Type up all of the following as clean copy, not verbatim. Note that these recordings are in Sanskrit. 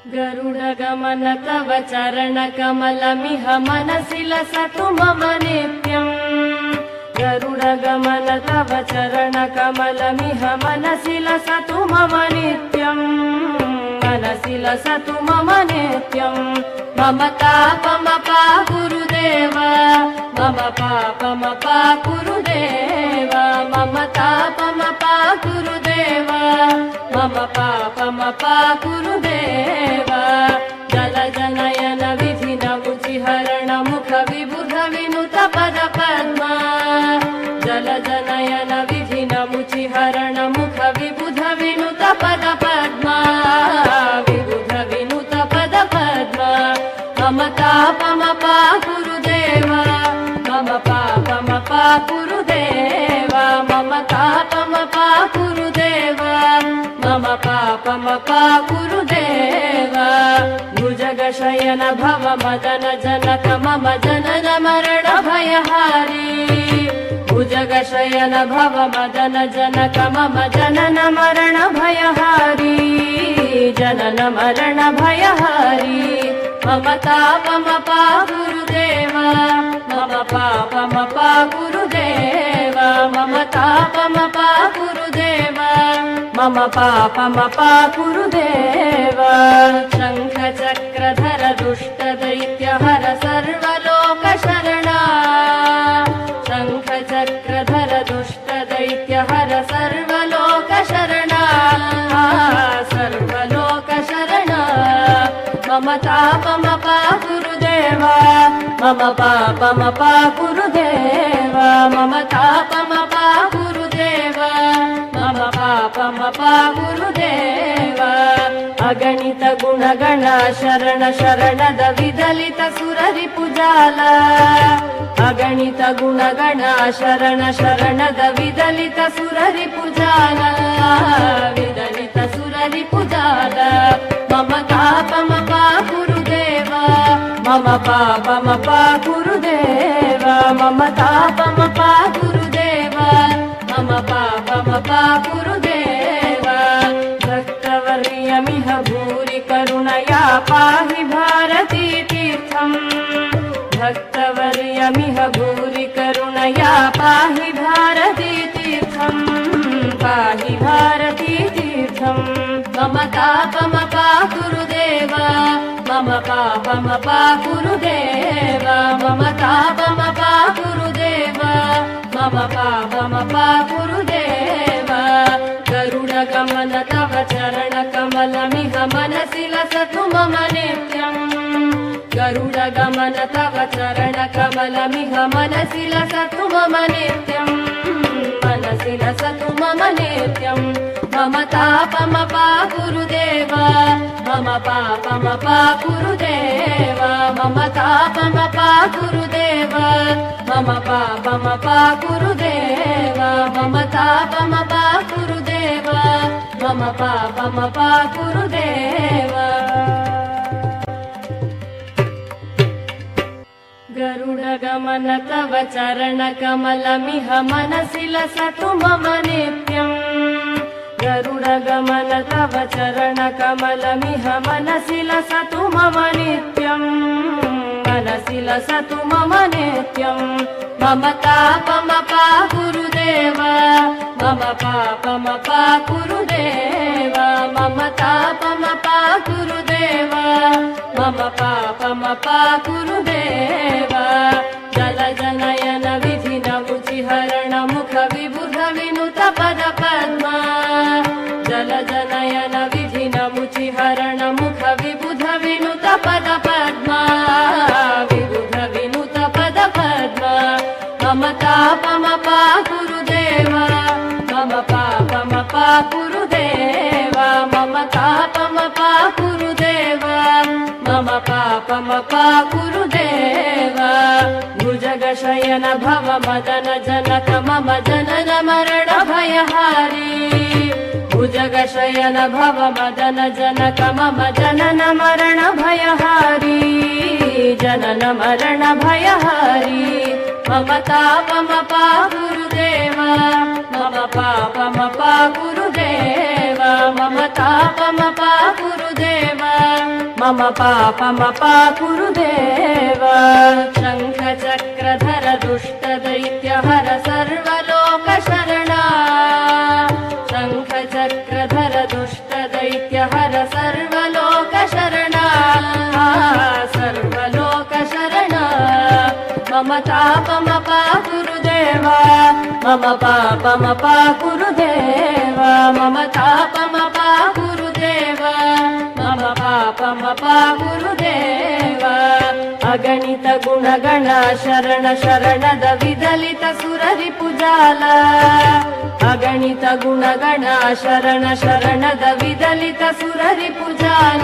गरुडगमन तव चरणकमलमिह मनसि लसतु मम नित्यम्। गरुडगमन तव चरणकमलमिह मनसि लसतु मम नित्यम्। मनसि लसतु मम नित्यम्। मम तापमपा गुरुदेव, मम पापमपा गुरुदेव, मम तापमपा गुरुदेव, मम पापमपा गुरुदेव। जलजनयन विधिन मुचिहरण मुख विबुध विनुत पद पद्मा। जलजनयन विधिन मुचिहरण मुख विबुध विनुत पद पद्मा। विबुध विनुत पद पद्मा। मम तापमपा गुरुदेव, मम पापमपा गुरुदेव, मम तापमपा गुरुदेव, मम पापमपा गुरुदेव। भुजगशयन भव मदन जनक मम जनन मरण भयहारी। भुजगशयन भव मदन जनक मम जनन मरण भयहारी। जनन मरण भयहारी। मम तापमपा गुरुदेव, मम पापमपा गुरुदेव, मम तापमपा गुरुदेव, मम पापमपा गुरुदेव। शङ्ख चक्रधर दुष्ट दैत्यहर सर्वलोकशरणा। शङ्ख चक्रधर दुष्ट दैत्यहर सर्वलोकशरणा। सर्वलोकशरणा। मम तापमपा गुरुदेव, मम पापमपा गुरुदेव, मम तापमपा गुरुदेव, मम पापमपा गुरुदेव। अगणित गुणगण शरण शरणद विदलित सुररिपुजाल। अगणित गुणगण शरण शरणद विदलित सुररिपुजाल। विदलित सुररिपुजाल। मम तापमपा गुरुदेव, मम पापमपा गुरुदेव, मम तापमपा गुरुदेव, मम पापमपा गुरुदेव। भक्तवर्यमिह भूरि करुणया पाहि भारती तीर्थम्। भक्तवर्यमिह भूरि करुणया पाहि भारती तीर्थम्। पाहि भारती तीर्थम्। मम तापमपा गुरुदेव, मम पापमपा गुरुदेव, मम तापमपा गुरुदेव, मम पापमपा गुरुदेव। गरुडगमन तव चरणकमलमिह मनसि लसतु मम नित्यम्। गरुडगमन तव चरणकमलमिह मनसि लसतु मम नित्यम्। मनसि लसतु मम नित्यम्। मम तापमपा गुरुदेव, मम पापमपा गुरुदेव, मम तापमपा गुरुदेव, मम पापमपा गुरुदेव, मम तापमपा गुरुदेव, मम पापमपा गुरुदेव। गरुडगमन तव चरणकमलमिह मनसि लसतु मम नित्यम्। गरुडगमन तव चरणकमलमिह मनसि लसतु मम नित्यम्। मनसि लसतु मम नित्यम्। मम तापमपा गुरुदेव, मम पापमपा गुरुदेव, मम तापमपा गुरुदेव, मम पापमपा गुरुदेव। जलजनयन विधिन मुचिहरण मुख विबुध विनुत पद पद्मा। जलजनयन विधिन मुचिहरण मुख विबुध विनुत पद पद्मा। विबुध विनुत पद पद्मा। मम तापमपा गुरुदेव, मम पापमपा गुरुदेव, मम तापमपा गुरुदेव, मम पापमपा गुरुदेव। भुजगशयन भव मदन जनक मम जनन मरण भयहारी। भुजगशयन भव मदन जनक मम जनन मरण भयहारी। जनन मरण भयहारी। मम तापमपा गुरुदेव, मम पापमपा गुरुदेव, मम तापमपा गुरुदेव, मम पापमपा गुरुदेव शङ्खचक्रधर दुष्टदैत्यहर सर्वलोकशरणा शङ्खचक्रधर दुष्टदैत्यहर सर्वलोकशरणा सर्वलोकशरणा मम तापमपा गुरुदेव मम पापमपा गुरुदेव मम तापमपा गुरुदेव मम पापमपा गुरुदेव अगणित गुणगण शरण शरणद विदलित सुररिपुजाल अगणित गुणगण शरण शरणद विदलित सुररिपुजाल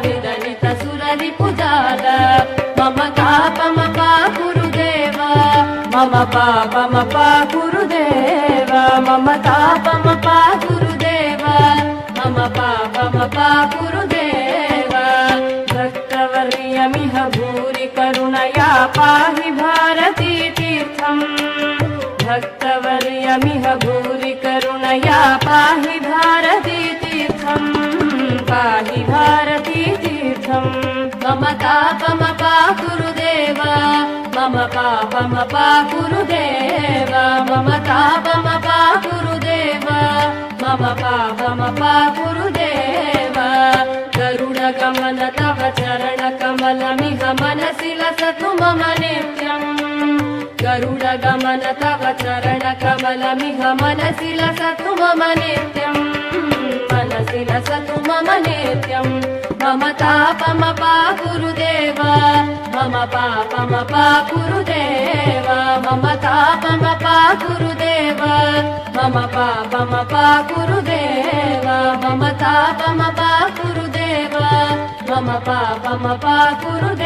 विदलित सुररिपुजाल मम तापमपा गुरुदेव मम पापमपा गुरुदेव मम तापमपा गुरुदेव मम पापमपा गुरुदेव भक्तवर्यमिह भूरि करुणया पाहि भारती तीर्थम् भक्तवर्यमिह भूरि करुणया पाहि भारती तीर्थम् पाहि भारती तीर्थम् मम तापमपा गुरुदेव मम पापमपा गुरुदेव मम तापमपा गुरुदेव मम पापमपा गुरुदेव गरुडगमन तव चरणकमलमिह मनसि लसतु मम नित्यम् गरुडगमन तव चरणकमलमिह मनसि लसतु मम नित्यम् मनसि लसतु मम नित्यम् मम तापमपा गुरुदेव मम पापमपा गुरुदेव मम तापमपा गुरुदेव मम पापमपा गुरुदेव मम तापमपा गुरुदेव मम पापमपा गुरुदेव